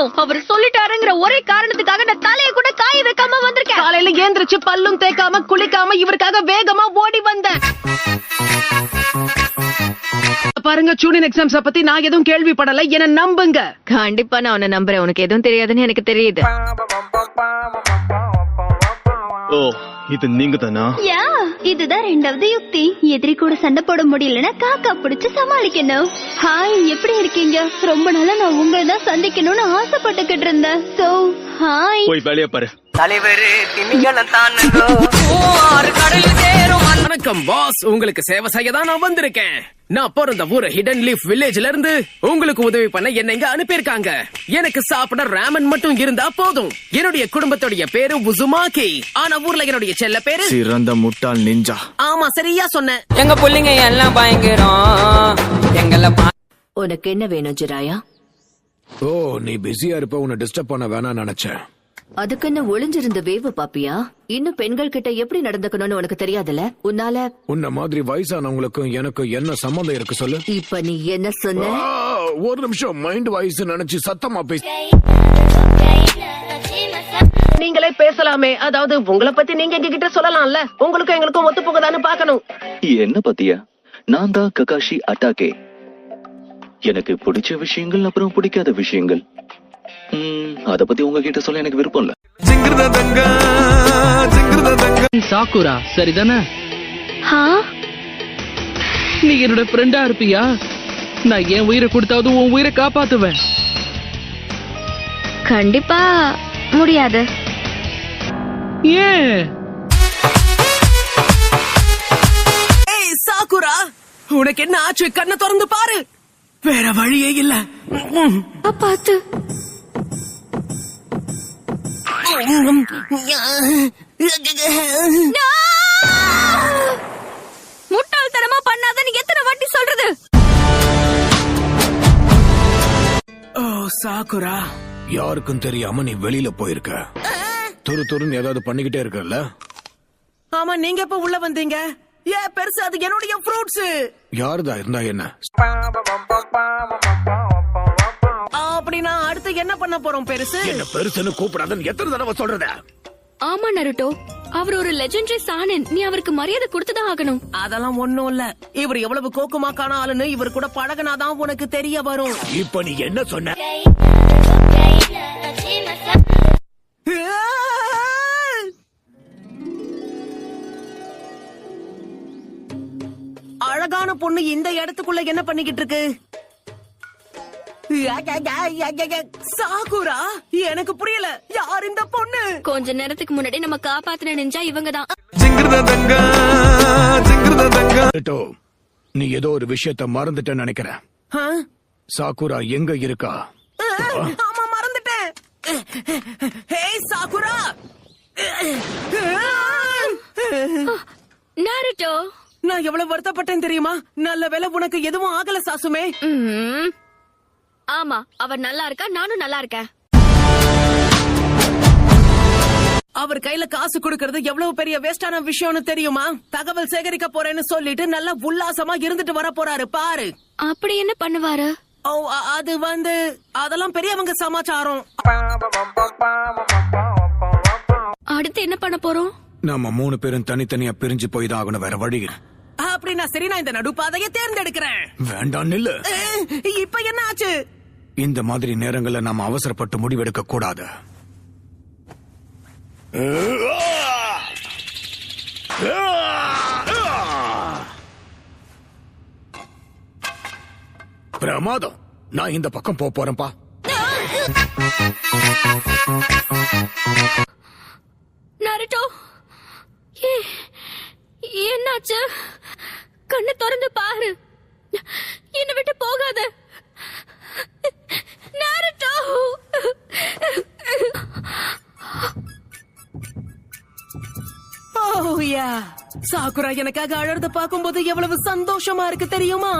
போகணும். அவர் சொல்லிட்டாருங்கிற ஒரே காரணத்துக்காக நான் தலையை கூட காய வைக்காம வந்திருக்கேன். காலையில ஏந்திரிச்சு பல்லும் தேய்க்காம குளிக்காம இவருக்காக வேகமா ஓடி வந்தேன். பாருங்க, யூனியன் எக்ஸாம்ஸ் பத்தி நான் எதுவும் கேள்விப்படல, என்ன நம்புங்க. கண்டிப்பா நான் உன்னை நம்புறேன். உனக்கு எதுவும் தெரியாதுன்னு எனக்கு தெரியுது. ஓ, இது நீங்க தானா? யா, இதுதான் ரெண்டாவது யுக்தி. எதிரி கூட சண்டை போட முடியலன்னா காக்கா பிடிச்சு சமாளிக்கணும். ஹாய், எப்படி இருக்கீங்க? ரொம்ப நாளா நான் உங்களை தான் சந்திக்கணும்னு ஆசைப்பட்டுக்கிட்டு இருந்தேன். So hi. போய் வேலைய பாரு. தலைவரு திமிங்கலம் தானுங்கோ ஆறு கடல் சேரும். வணக்கம் பாஸ், உங்களுக்கு சேவை செய்ய தான் நான் வந்திருக்கேன். நான் பிறந்த ஊர் ஹிடன் லீஃப் வில்லேஜ்ல இருந்து உங்களுக்கு உதவி பண்ண என்ன இங்க அனுப்பியிருக்காங்க. எனக்கு சாப்பிட ராமன் மட்டும் இருந்தா போதும். என்னுடைய குடும்பத்துடைய பேரு உசுமாக்கி. ஆனா ஊர்ல என்னுடைய செல்ல பேரு சிறந்த முட்டாள் நிஞ்சா. ஆமா, சரியா சொன்னேன். எங்க புள்ளிங்க எல்லாம் பயங்கரம். எங்கள உனக்கு என்ன வேணும் ஜிராயா? ஓ, நீ பிஸியா இருப்ப உன்னை டிஸ்டர்ப் பண்ண வேணாம் நினைச்சேன். அதுக்கு என்ன ஒளிஞ்சிருந்த வேவு பாப்பியா? இன்னும் பெண்கள் கிட்ட எப்படி நடந்துக்கணும்னு உனக்கு தெரியாதுல? உன்னால உன்ன மாதிரி வயசானவங்களுக்கும் எனக்கும் என்ன சம்பந்தம் இருக்கு சொல்லு. இப்ப நீ என்ன சொன்ன? ஒரு நிமிஷம், மைண்ட் வாய்ஸ் நினைச்சு சத்தமா பேச. நீங்களே பேசலாமே. அதாவது உங்களை பத்தி நீங்க எங்க கிட்ட சொல்லலாம்ல. உங்களுக்கும் எங்களுக்கும் ஒத்து போகுதான்னு பாக்கணும். என்ன பத்தியா? நான் தான் ககாஷி அட்டாகே. எனக்கு பிடிச்ச விஷயங்கள் அப்புறம் பிடிக்காத விஷயங்கள், அத பத்தி உங்ககிட்ட சொல்ல எனக்கு விருப்பம் இல்ல. சாக்குரா சரிதானே? நீ என்னோட ஃப்ரெண்டா இருப்பியா? நான் என் உயிரை கொடுத்தாவது உன் உயிரை காப்பாத்துவேன். கண்டிப்பா முடியாது. ஏன்? ஏய் சாக்குரா, உனக்கு என்ன ஆச்சு? கண்ணை திறந்து பாரு. வேற வழியே இல்ல. பார்த்து முட்டாள்தனமா பண்ணாதன்னு எத்தனை வாட்டி சொல்றது? ஓ சாக்குரா, யாருக்கும் தெரியாம நீ வெளியில போயிருக்க. துரு துருன்னு ஏதாவது பண்ணிக்கிட்டே இருக்கல. ஆமா, நீங்க எப்ப உள்ள வந்தீங்க? ஏன் பெருசு, அது என்னுடைய ஃப்ரூட்ஸ். யாருதா இருந்தா என்ன? அப்படின்னா அடுத்து என்ன பண்ண போறோம் பெருசு? என்ன பெருசுன்னு கூப்பிடாதன்னு எத்தனை தடவை சொல்றத? ஆமா நருட்டோ, அவர் ஒரு லெஜெண்டரி சானன். நீ அவருக்கு மரியாதை கொடுத்துதான் ஆகணும். அதெல்லாம் ஒண்ணும் இல்ல. இவர் எவ்வளவு கோக்குமாக்கான ஆளுன்னு இவர் கூட பழகினாதான் உனக்கு தெரிய வரும். இப்ப நீ என்ன சொன்ன? அழகான பொண்ணு இந்த இடத்துக்குள்ள என்ன பண்ணிக்கிட்டு இருக்கு? சாகுரா, எனக்கு புரியல. யார் இந்த பொண்ணு? கொஞ்ச நேரத்துக்கு முன்னாடி நம்ம காப்பாத்தின நெஞ்சா இவங்கதான். நீ ஏதோ ஒரு விஷயத்த மறந்துட்டேன்னு நினைக்கிறேன். சாக்குரா எங்க இருக்கா? ஆமா, மறந்துட்டேன். ஹே சாகுரா. நருட்டோ, நான் எவ்வளவு வருத்தப்பட்டேன் தெரியுமா? நல்ல வேளை உனக்கு எதுவும் ஆகல சாசுமே. ஆமா, அவர் நல்லா இருக்கா, நானும் நல்லா இருக்கேன். அவர் கையில காசு கொடுக்கறது எவ்வளவு பெரிய வேஸ்டான விஷயம்னு தெரியுமா? தகவல் சேகரிக்க போறேன்னு சொல்லிட்டு நல்லா உல்லாசமா இருந்துட்டு வர போறாரு பாரு. அப்படி என்ன பண்ணுவாரு? ஓ, அது வந்து அதெல்லாம் பெரியவங்க சமாச்சாரம். அடுத்து என்ன பண்ண போறோம்? நம்ம 3 பேரும் தனித்தனியா பிரிஞ்சு போய் தான் ஆகணும். வேற வழி. அப்படின்னா சரி, நான் இந்த நடுப்பாதையை தேர்ந்தெடுக்கிறேன். வேண்டாம், நில்லு. இப்ப என்ன ஆச்சு? இந்த மாதிரி நேரங்கள்ல நாம அவசரப்பட்டு முடிவெடுக்க கூடாது. பிரமாதம். நான் இந்த பக்கம் போறேன்பா. நருட்டோ, என்னாச்சு? கண்ணு திறந்து பாரு. என்ன விட்டு போகாத நருட்டோ. சாக்குரா எனக்காக அழறத பாக்கும்போது எவ்வளவு சந்தோஷமா இருக்கு தெரியுமா?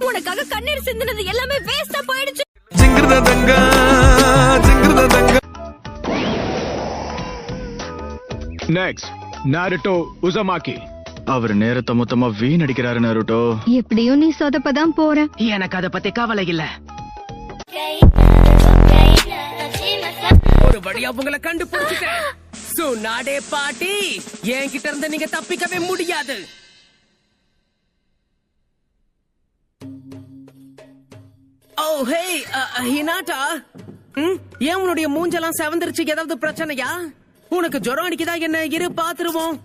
உனக்காக கண்ணீர் சிந்தினது எல்லாமே வேஸ்டா போயிடுச்சு. Next, Naruto Uzumaki. அவர் நேரத்தை மொத்தமா வீணடிக்கிறாரு நருட்டோ. எப்படியும் நீ சொதப்பதான் போற. எனக்கு அத பத்தி கவலை இல்ல. ஒரு வழியா உங்களை கண்டுபிடிச்சிட்டேன். சுனாடே பாட்டி, என்கிட்ட இருந்து நீங்க தப்பிக்கவே முடியாது. ஓ ஹே ஹினாட்டா, ஏன் உன்னுடைய மூஞ்செல்லாம் செவந்திருச்சு? ஏதாவது பிரச்சனையா? உனக்கு ஜுரம் அடிக்குதா என்ன? இரு பாத்துருவோம்.